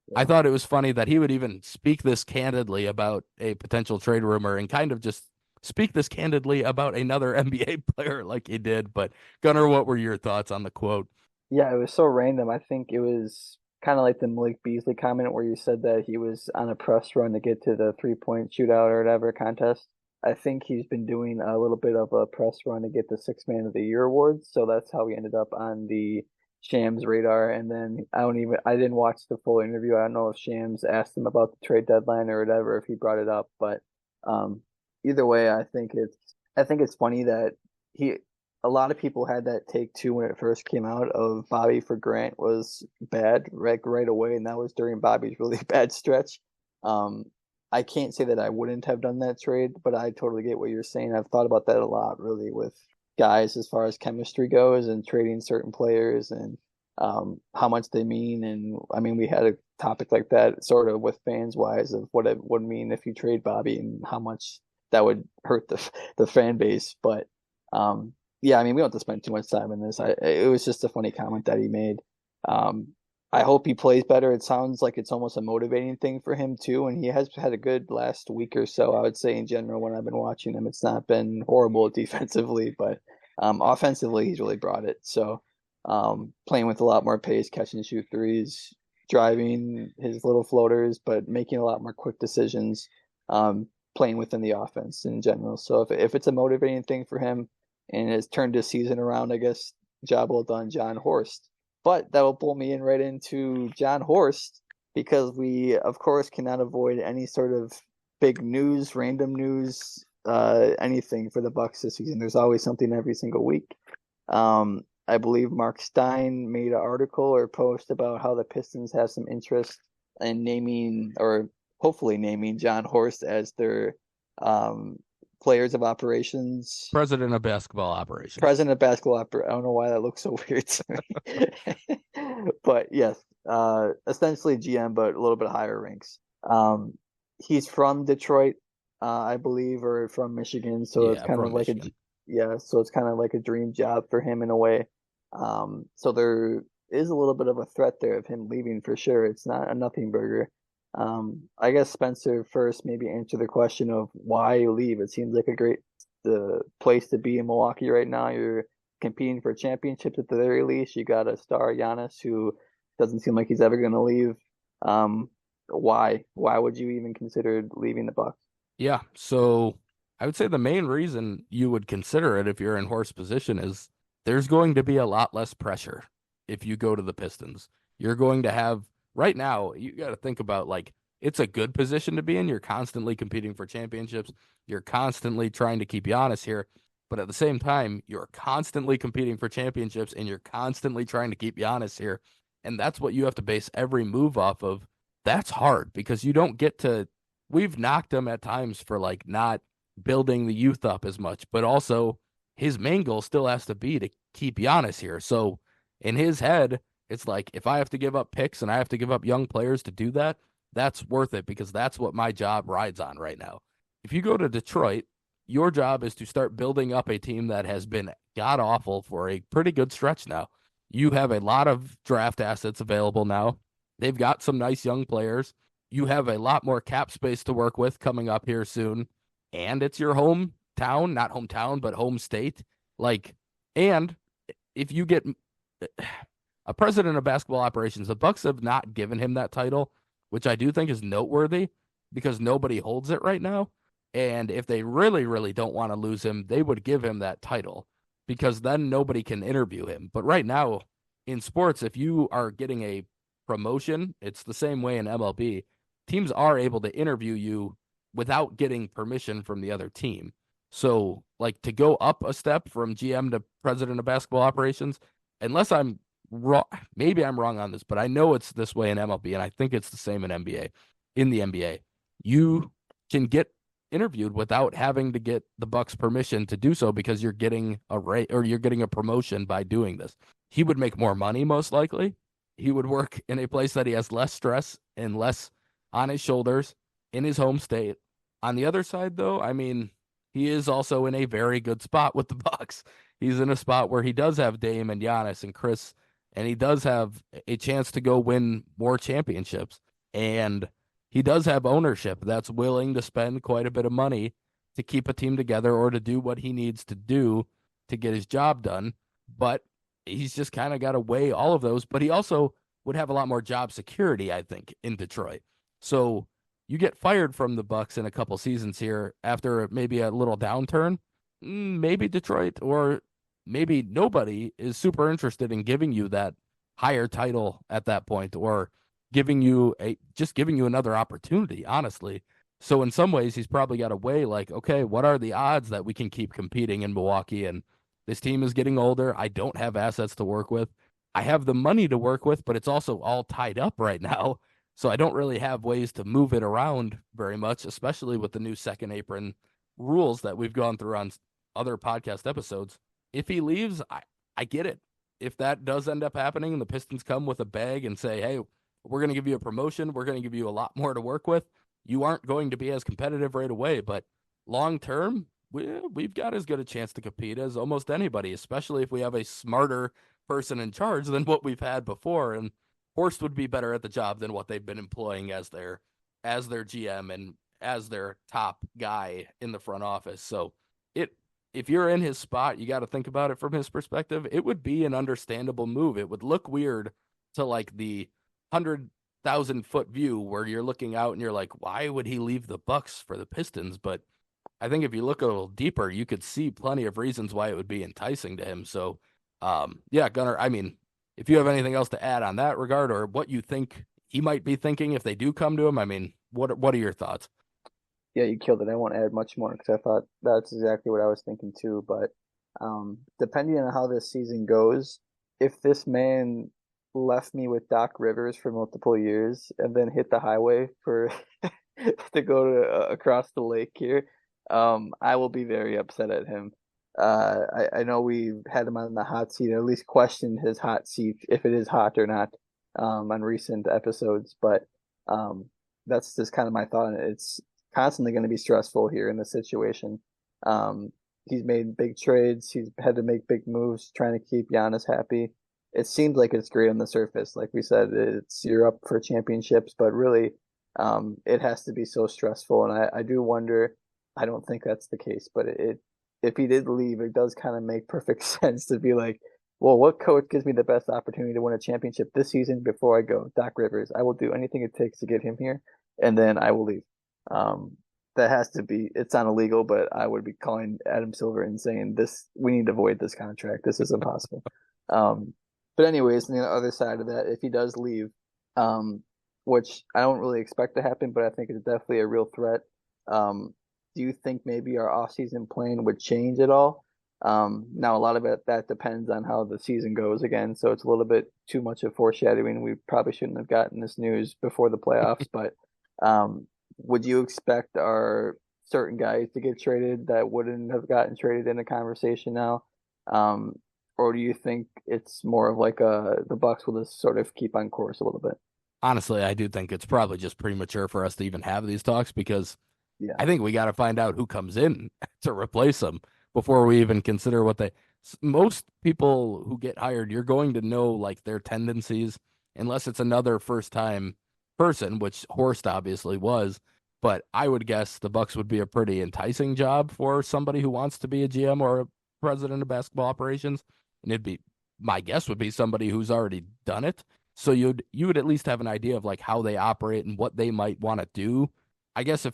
Yeah. thought it was funny that he would even speak this candidly about a potential trade rumor and kind of just speak this candidly about another NBA player like he did. But Gunnar, what were your thoughts on the quote? Yeah, it was so random. I think it was kind of like the Malik Beasley comment where you said that he was on a press run to get to the 3-point shootout or whatever contest. I think he's been doing a little bit of a press run to get the Six Man of the Year award, so that's how he ended up on the Shams radar. And then I didn't watch the full interview. I don't know if Shams asked him about the trade deadline or whatever, if he brought it up, but um, either way, I think it's funny that he a lot of people had that take too when it first came out of Bobby for Grant was bad right away, and that was during Bobby's really bad stretch. Um, I can't say that I wouldn't have done that trade, but I totally get what you're saying. I've thought about that a lot, really, with guys as far as chemistry goes and trading certain players and how much they mean. And I mean, we had a topic like that sort of with fans wise of what it would mean if you trade Bobby and how much that would hurt the fan base. But yeah, I mean, we don't have to spend too much time in this. It was just a funny comment that he made. Um, I hope he plays better. It sounds like it's almost a motivating thing for him too, and he has had a good last week or so. I would say in general, when I've been watching him, it's not been horrible defensively, but offensively, he's really brought it. So playing with a lot more pace, catching and shoot threes, driving his little floaters, but making a lot more quick decisions, playing within the offense in general. So if it's a motivating thing for him and has turned his season around, I guess job well done, John Horst. But that will pull me in right into John Horst because we, of course, cannot avoid any sort of big news, random news, anything for the Bucks this season. There's always something every single week. I believe Mark Stein made an article or post about how the Pistons have some interest in naming or hopefully naming John Horst as their um, players of operations, President of basketball operations. president of basketball. I don't know why that looks so weird to me, but yes, essentially GM, but a little bit higher ranks. He's from Detroit, I believe, or from Michigan, so it's Yeah, kind of from like a Michigan. yeah, so it's kind of like a dream job for him in a way. So there is a little bit of a threat there of him leaving for sure. It's not a nothing burger. I guess Spencer first maybe answer the question of why leave. It seems like a great the place to be in Milwaukee right now. You're competing for championships at the very least. You got a star Giannis who doesn't seem like he's ever going to leave. Um, why? Why would you even consider leaving the Bucks? Yeah, so I would say the main reason you would consider it if you're in Horst's position is there's going to be a lot less pressure if you go to the Pistons. You're going to have right now, you got to think about like it's a good position to be in. You're constantly competing for championships. You're constantly trying to keep Giannis here, but at the same time, you're constantly competing for championships and you're constantly trying to keep Giannis here. And that's what you have to base every move off of. That's hard because you don't get to we've knocked him at times for like not building the youth up as much, but also his main goal still has to be to keep Giannis here. So in his head, it's like if I have to give up picks and I have to give up young players to do that, that's worth it because that's what my job rides on right now. If you go to Detroit, your job is to start building up a team that has been god awful for a pretty good stretch now. You have a lot of draft assets available now. They've got some nice young players. You have a lot more cap space to work with coming up here soon. And it's your hometown, not hometown, but home state. Like, and if you get a president of basketball operations, the Bucks have not given him that title, which I do think is noteworthy because nobody holds it right now. And if they really, really don't want to lose him, they would give him that title because then nobody can interview him. But right now in sports, if you are getting a promotion, it's the same way in MLB. Teams are able to interview you without getting permission from the other team. So, like to go up a step from GM to president of basketball operations, unless I'm wrong, maybe I'm wrong on this, but I know it's this way in MLB, and I think it's the same in NBA. In the NBA, you can get interviewed without having to get the Bucks permission to do so because you're getting a rate or you're getting a promotion by doing this. He would make more money most likely. He would work in a place that he has less stress and less on his shoulders in his home state. On the other side, though, I mean, he is also in a very good spot with the Bucks. He's in a spot where he does have Dame and Giannis and Chris, and he does have a chance to go win more championships. And he does have ownership that's willing to spend quite a bit of money to keep a team together or to do what he needs to do to get his job done. But he's just kind of got to weigh all of those. But he also would have a lot more job security, I think, in Detroit. So you get fired from the Bucks in a couple seasons here after maybe a little downturn, maybe Detroit or maybe nobody is super interested in giving you that higher title at that point or giving you another opportunity, honestly. So in some ways he's probably got to weigh like, okay, what are the odds that we can keep competing in Milwaukee and this team is getting older. I don't have assets to work with. I have the money to work with, but it's also all tied up right now. So I don't really have ways to move it around very much, especially with the new second apron rules that we've gone through on other podcast episodes. If he leaves, I get it. If that does end up happening and the Pistons come with a bag and say, hey, we're going to give you a promotion, we're going to give you a lot more to work with, you aren't going to be as competitive right away. But long term, we've got as good a chance to compete as almost anybody, especially if we have a smarter person in charge than what we've had before. And Horst would be better at the job than what they've been employing as their GM and as their top guy in the front office. So it if you're in his spot, you got to think about it from his perspective. It would be an understandable move. It would look weird to like the 1,000-foot view where you're looking out and you're like, why would he leave the Bucks for the Pistons? But I think if you look a little deeper, you could see plenty of reasons why it would be enticing to him. So, yeah, Gunnar, I mean, if you have anything else to add on that regard or what you think he might be thinking if they do come to him, I mean, what are your thoughts? Yeah, you killed it. I won't add much more because I thought that's exactly what I was thinking too. But depending on how this season goes, if this man left me with Doc Rivers for multiple years and then hit the highway for to go to across the lake here, I will be very upset at him. I know we've had him on the hot seat, or at least questioned his hot seat, if it is hot or not, on recent episodes. But that's just kind of my thought on it. It's constantly going to be stressful here in this situation. He's made big trades. He's had to make big moves trying to keep Giannis happy. It seems like it's great on the surface. Like we said, it's you're up for championships, but really, it has to be so stressful. And I do wonder, I don't think that's the case, but if he did leave, it does kind of make perfect sense to be like, well, what coach gives me the best opportunity to win a championship this season before I go? Doc Rivers. I will do anything it takes to get him here, and then I will leave. Um, that has to be, it's not illegal, but I would be calling Adam Silver and saying this, we need to avoid this contract. This is impossible. Um, but anyways, on the other side of that, if he does leave, um, which I don't really expect to happen, but I think it's definitely a real threat. Do you think maybe our offseason plan would change at all? Now a lot of it that depends on how the season goes again, so it's a little bit too much of foreshadowing. We probably shouldn't have gotten this news before the playoffs, but um, would you expect our certain guys to get traded that wouldn't have gotten traded in a conversation now? Um, or do you think it's more of like the Bucks will just sort of keep on course a little bit? Honestly, I do think it's probably just premature for us to even have these talks because Yeah, I think we got to find out who comes in to replace them before we even consider what they. Most people who get hired, you're going to know like their tendencies, unless it's another first time person, which Horst obviously was. But I would guess the Bucks would be a pretty enticing job for somebody who wants to be a GM or a president of basketball operations, and it'd be my guess would be somebody who's already done it. So you would at least have an idea of like how they operate and what they might want to do. I guess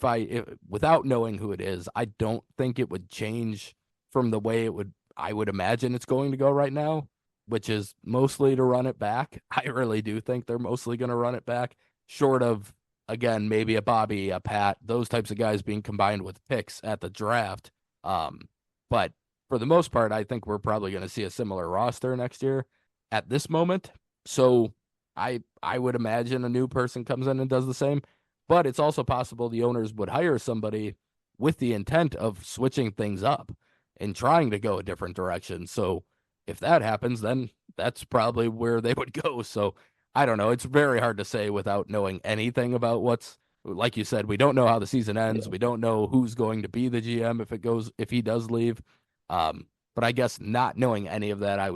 without knowing who it is, I don't think it would change from the way I would imagine it's going to go right now, which is mostly to run it back. I really do think they're mostly going to run it back, short of, again, maybe a Bobby, a Pat, those types of guys being combined with picks at the draft. But for the most part, I think we're probably going to see a similar roster next year at this moment. So I would imagine a new person comes in and does the same. But it's also possible the owners would hire somebody with the intent of switching things up and trying to go a different direction. So if that happens, then that's probably where they would go. So I don't know. It's very hard to say without knowing anything about like you said, we don't know how the season ends. yeah, We don't know who's going to be the GM if he does leave. But I guess not knowing any of that, I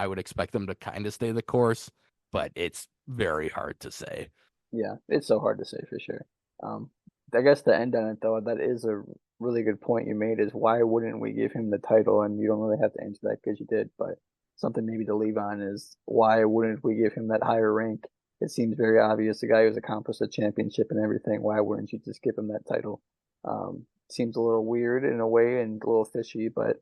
would expect them to kind of stay the course, but it's very hard to say. yeah. It's so hard to say for sure. Um, I guess to end on it though, that is a really good point you made. Is why wouldn't we give him the title? And you don't really have to answer that because you did, but something maybe to leave on is why wouldn't we give him that higher rank? It seems very obvious. The guy who's accomplished a championship and everything. Why wouldn't you just give him that title? Seems a little weird in a way and a little fishy, but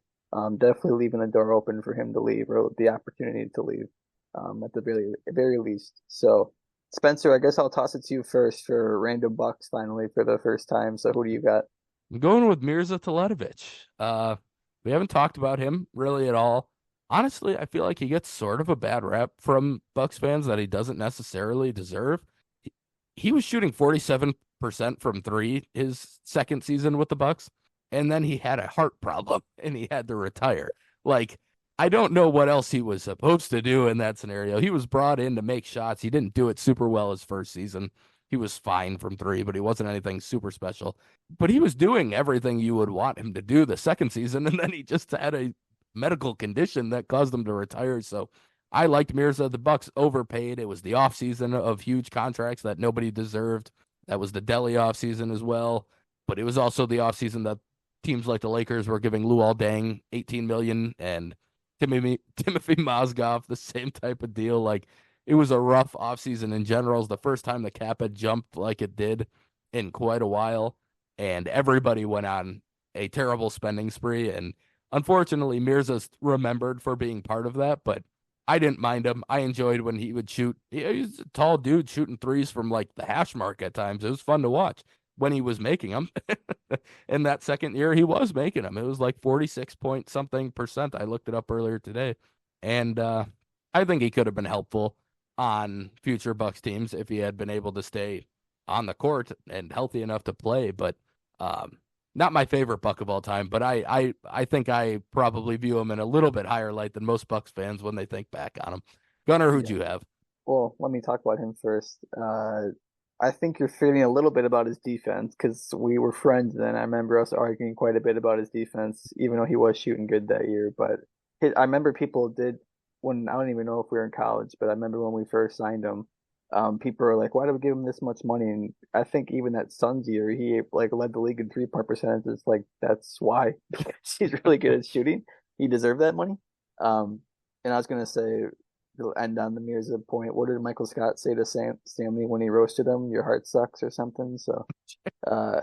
definitely leaving the door open for him to leave or the opportunity to leave, at the very least. So, Spencer, I guess I'll toss it to you first for random bucks finally for the first time. So, who do you got? I'm going with Mirza Teletovic. We haven't talked about him really at all. Honestly, I feel like he gets sort of a bad rep from Bucks fans that he doesn't necessarily deserve. He was shooting 47% from three his second season with the Bucks, and then he had a heart problem and he had to retire. Like, I don't know what else he was supposed to do in that scenario. He was brought in to make shots. He didn't do it super well his first season. He was fine from three, but he wasn't anything super special. But he was doing everything you would want him to do the second season, and then he just had a medical condition that caused him to retire. So I liked Mirza. The Bucks overpaid. It was the offseason of huge contracts that nobody deserved. That was the Delhi offseason as well. But it was also the offseason that teams like the Lakers were giving Luol Deng 18 million and Timothy Mozgov the same type of deal. Like it was a rough offseason in general. It was the first time the cap had jumped like it did in quite a while, and everybody went on a terrible spending spree. And unfortunately, Mirza's remembered for being part of that, but I didn't mind him. I enjoyed when he would shoot. He's a tall dude shooting threes from like the hash mark at times. It was fun to watch when he was making them. In that second year, he was making them. It was like 46 point something percent. I looked it up earlier today. And I think he could have been helpful on future Bucks teams if he had been able to stay on the court and healthy enough to play. But um, not my favorite Buck of all time, but I think I probably view him in a little bit higher light than most Bucks fans when they think back on him. Gunnar, who'd Yeah. you have? Well, let me talk about him first. I think you're feeling a little bit about his defense because we were friends then. I remember us arguing quite a bit about his defense, even though he was shooting good that year. But I remember people did when I don't even know if we were in college, but I remember when we first signed him, people were like, "Why do we give him this much money?" And I think even that Suns year, he like led the league in 3-point percentage. It's like that's why because he's really good at shooting. He deserved that money. And I was gonna say to end on the Mirza point. What did Michael Scott say to Stanley when he roasted him? Your heart sucks or something. So uh,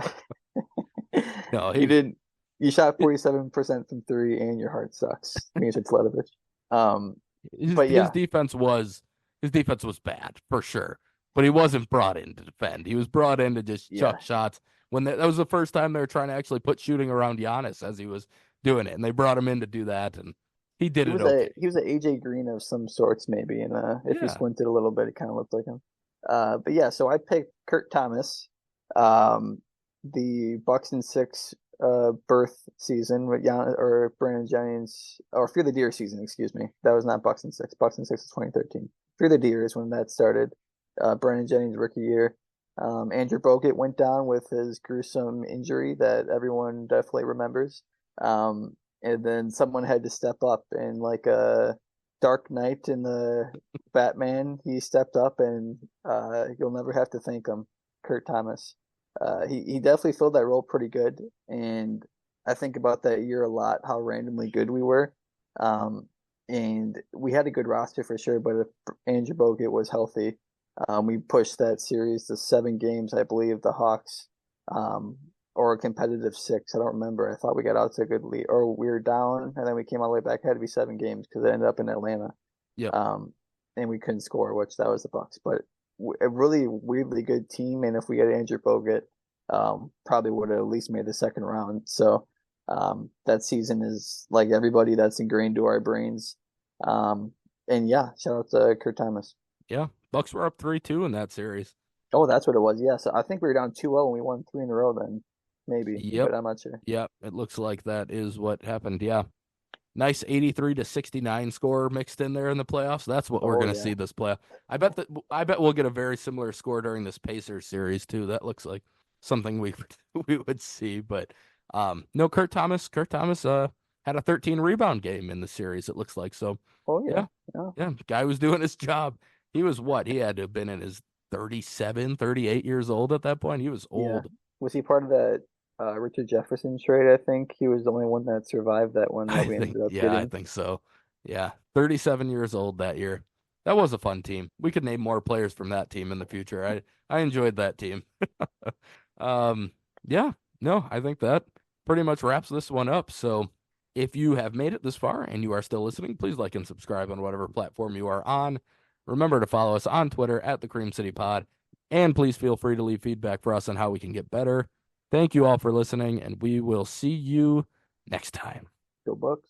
No, you did. You shot 47% from three, and your heart sucks. Mirza Tletovic. Um, his but his yeah, defense was his defense was bad for sure, but he wasn't brought in to defend. He was brought in to just chuck yeah. shots. When that was the first time they were trying to actually put shooting around Giannis as he was doing it, and they brought him in to do that, and he did He it was okay. a AJ Green of some sorts maybe, and if you Yeah, squinted a little bit, it kind of looked like him. But yeah, so I picked Kurt Thomas, um, the Bucks and six birth season with or Brandon Jennings or Fear the Deer season, excuse me. That was not Bucks and six. Bucks and six is 2013. Fear the Deer is when that started. Brandon Jennings rookie year. Andrew Bogut went down with his gruesome injury that everyone definitely remembers. Um, and then someone had to step up in like a Dark Knight in the Batman. He stepped up, and you'll never have to thank him, Kurt Thomas. He definitely filled that role pretty good, and I think about that year a lot, how randomly good we were. Um, and we had a good roster for sure, but if Andrew Bogut was healthy, we pushed that series to 7 games, I believe, the Hawks. Um, or a competitive 6. I don't remember. I thought we got out to a good lead, or we were down and then we came all the way back. It had to be 7 games because it ended up in Atlanta, yep, and we couldn't score, which that was the Bucks. But a really weirdly good team, and if we had Andrew Bogut, probably would have at least made the second round. So that season is like everybody that's ingrained to our brains. Um, and yeah, shout out to Kurt Thomas. yeah. Bucks were up 3-2 in that series. Oh, that's what it was. Yeah, so I think we were down 2-0 and we won 3 in a row then, maybe, Yep, but I'm not sure. yep. It looks like that is what happened. Yeah, nice 83 to 69 score mixed in there in the playoffs. That's what we're Oh gonna see yeah. this playoff. I bet we'll get a very similar score during this Pacers series too. That looks like something we we would see. But no, Kurt Thomas had a 13 rebound game in the series. It looks like so. Oh yeah. Yeah, Yeah. yeah. Guy was doing his job. He was what? He had to have been in his 37, 38 years old at that point. He was Yeah. old. Was he part of that Richard Jefferson trade? I think he was the only one that survived that one that we ended up I getting. think so. Yeah, 37 years old that year. That was a fun team. We could name more players from that team in the future. I enjoyed that team. Um, yeah, no, I think that pretty much wraps this one up. So if you have made it this far and you are still listening, please like and subscribe on whatever platform you are on. Remember to follow us on Twitter at the Cream City Pod, and please feel free to leave feedback for us on how we can get better. Thank you all for listening, and we will see you next time. Go Bucks.